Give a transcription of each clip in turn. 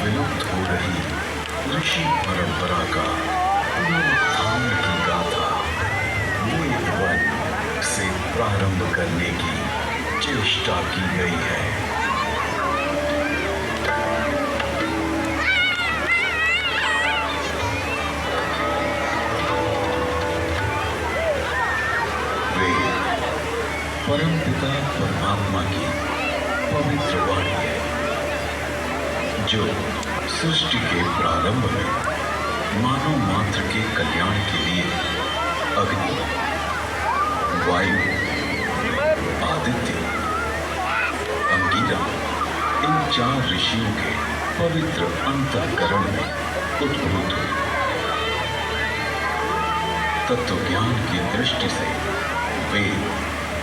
विलुप्त हो रही ऋषि परंपरा का पुनरुत्थान की गाथा वेद वन से प्रारंभ करने की चेष्टा की गई है। परमपिता परमात्मा की पवित्र वाणी है, जो सृष्टि के प्रारंभ में मानव मात्र के कल्याण के लिए अग्नि, वायु, आदित्य, अंगिरा इन 4 ऋषियों के पवित्र अंतःकरण में उद्भूत हुई। तत्व ज्ञान की दृष्टि से वेद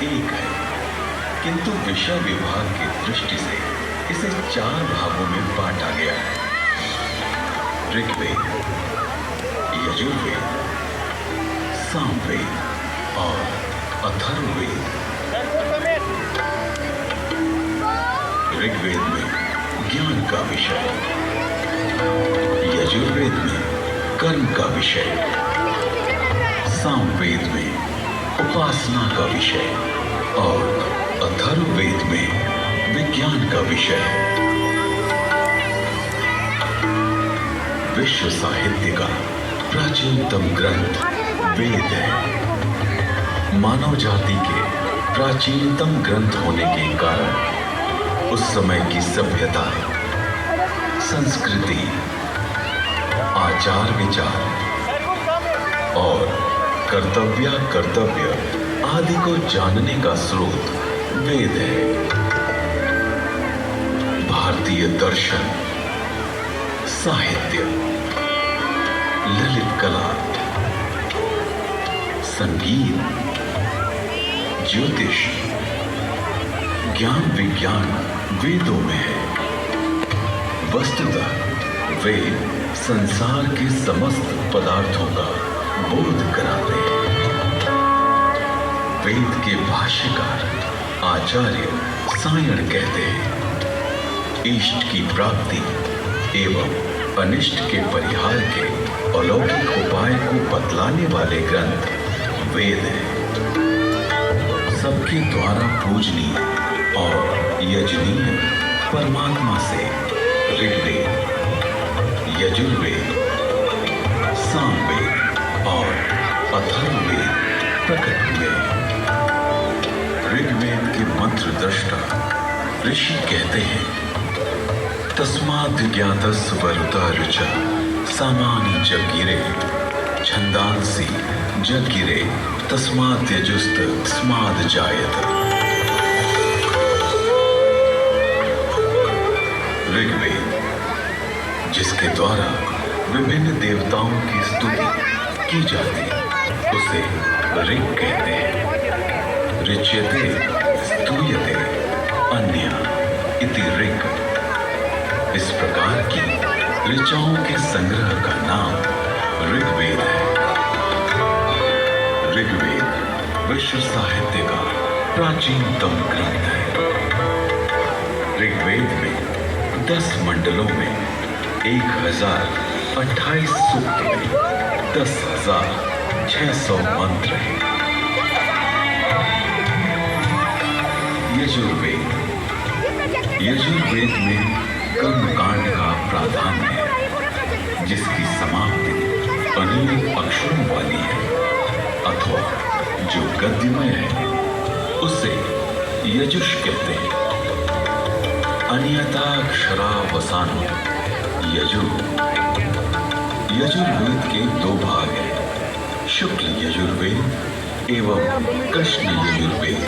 एक है, किंतु विषय विभाग की दृष्टि से इसे 4 भागों में बांटा गया है। ऋग्वेद, यजुर्वेद, सामवेद और अथर्ववेद। ऋग्वेद में ज्ञान का विषय, यजुर्वेद में कर्म का विषय, सामवेद में उपासना का विषय और अथर्ववेद में विज्ञान का विषय है। विश्व साहित्य का प्राचीनतम ग्रंथ वेद है। मानव जाति के प्राचीनतम ग्रंथ होने के कारण उस समय की सभ्यता, संस्कृति, आचार विचार और कर्तव्य आदि को जानने का स्रोत वेद है। भारतीय दर्शन, साहित्य, ललित कला, संगीत, ज्योतिष, ज्ञान विज्ञान वेदों में है। वस्तुतः वेद संसार के समस्त पदार्थों का बोध कराते हैं। वेद के भाष्यकार आचार्य सायण कहते हैं, इष्ट की प्राप्ति एवं अनिष्ट के परिहार के अलौकिक उपाय को बतलाने वाले ग्रंथ वेद है। सबके द्वारा पूजनीय और यजनीय परमात्मा से ऋग्वेद, यजुर्वेद, सामवेद और अथर्ववेद प्रकट हुए। ऋग्वेद के मंत्र दृष्टा ऋषि कहते हैं, तस्माद् ज्ञातस्य वरुता ऋचा सामानि जगिरे छंदांसि जगिरे तस्माद् यजुस्त स्माद् जायत। ऋग्वेद, जिसके द्वारा विभिन्न देवताओं की स्तुति की जाती है, उसे ऋग कहते हैं। ऋच्यते स्तूयते अन्य इति ऋग। इस प्रकार की ऋचाओं के संग्रह का नाम ऋग्वेद है। ऋग्वेद विश्व साहित्य का प्राचीनतम ग्रंथ है। ऋग्वेद में 10 मंडलों में 1028 सूक्त में 10,600 मंत्र हैं। यजुर्वेद में कर्मकांड का प्राधान्य है, जिसकी समाप्ति अनेक अक्षरों वाली है, अथवा जो गद्यमय है उसे यजुष कहते हैं। अन्यताक्षरावसानो यजुर्वेद के 2 भाग हैं, शुक्ल यजुर्वेद एवं कृष्ण यजुर्वेद।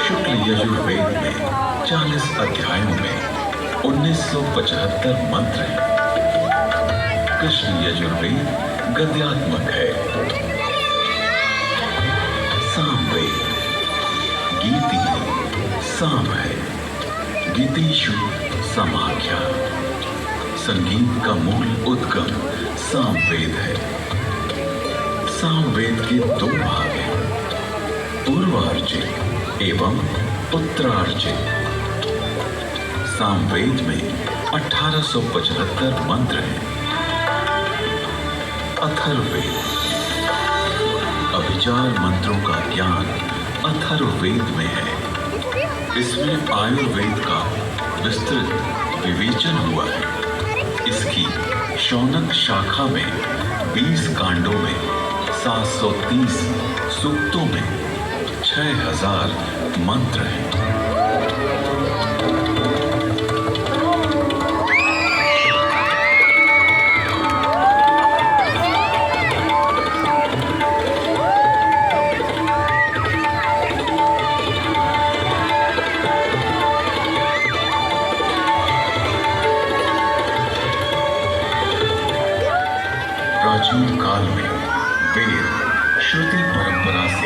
शुक्ल यजुर्वेद में 40 अध्यायों में 1975 मंत्र हैं। कृष्ण यजुर्वेद गद्यात्मक है। सामवेद गीति साम है। गीतिषु समाख्या। संगीत का मूल उद्गम सामवेद है। सामवेद के 2 भाग हैं, पूर्वार्जित एवं उत्तरार्जित। सामवेद में 1875 मंत्र हैं। अथर्ववेद, अभिचार मंत्रों का ज्ञान अथर्ववेद में है। इसमें आयुर्वेद का विस्तृत विवेचन हुआ है। इसकी शौनक शाखा में 20 कांडों में 730 सूक्तों में 6000 मंत्र हैं।